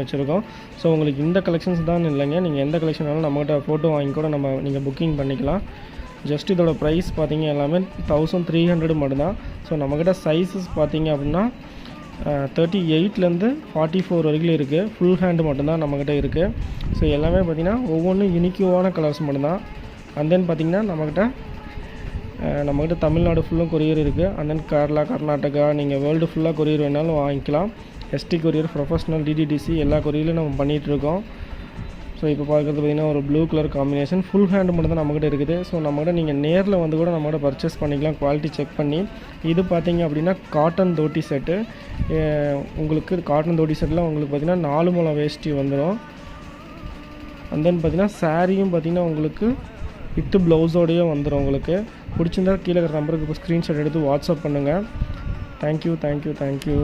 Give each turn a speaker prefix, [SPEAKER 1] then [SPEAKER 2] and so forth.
[SPEAKER 1] வச்சுருக்கோம். ஸோ உங்களுக்கு இந்த கலெக்ஷன்ஸ் தான் இல்லைங்க, நீங்கள் எந்த கலெக்ஷன் வேணாலும் நம்மகிட்ட ஃபோட்டோ வாங்கி கூட நீங்கள் புக்கிங் பண்ணிக்கலாம். ஜஸ்ட் இதோட ப்ரைஸ் பார்த்தீங்க எல்லாமே 1300 மட்டும்தான். ஸோ நம்மக்கிட்ட சைஸஸ் பார்த்தீங்க அப்படின்னா 38லேருந்து 44 வரைக்கும் இருக்குது. ஃபுல் ஹேண்டு மட்டும்தான் நம்மக்கிட்ட இருக்குது. ஸோ எல்லாமே பார்த்திங்கன்னா ஒவ்வொன்றும் யூனிக்யூவான கலர்ஸ் மட்டும்தான். அண்ட் தென் பார்த்திங்கன்னா நம்மக்கிட்ட தமிழ்நாடு ஃபுல்லும் கொரியர் இருக்குது. அண்ட் தென் கேரளா, கர்நாடகா, நீங்கள் வேர்ல்டு ஃபுல்லாக கொரியர் வேணாலும் வாங்கிக்கலாம். எஸ்டி கொரியர், ப்ரொஃபஷ்னல், டிடிடிசி எல்லா கொரியர்லையும் நம்ம பண்ணிகிட்ருக்கோம். ஸோ இப்போ பார்க்குறது பார்த்திங்கன்னா ஒரு blue colour combination, full hand மட்டும் தான் நம்மக்கிட்ட இருக்குது. ஸோ நம்மக்கிட்ட நீங்கள் நேரில் வந்து கூட நம்மகிட்ட பர்ச்சேஸ் பண்ணிக்கலாம், குவாலிட்டி செக் பண்ணி. இது பார்த்திங்க அப்படின்னா காட்டன் தோட்டி செட்டு. உங்களுக்கு காட்டன் தோட்டி செட்டில் உங்களுக்கு பார்த்திங்கன்னா 4 முழம் வேஷ்டி வந்துடும். அண்ட் தென் பார்த்திங்கன்னா சாரியும் பார்த்திங்கன்னா உங்களுக்கு வித்து ப்ளவுஸோடையே வந்துடும். உங்களுக்கு பிடிச்சிருந்தா கீழே இருக்கிற நம்பருக்கு இப்போ ஸ்க்ரீன்ஷாட் எடுத்து வாட்ஸ்அப் பண்ணுங்கள். தேங்க்யூ.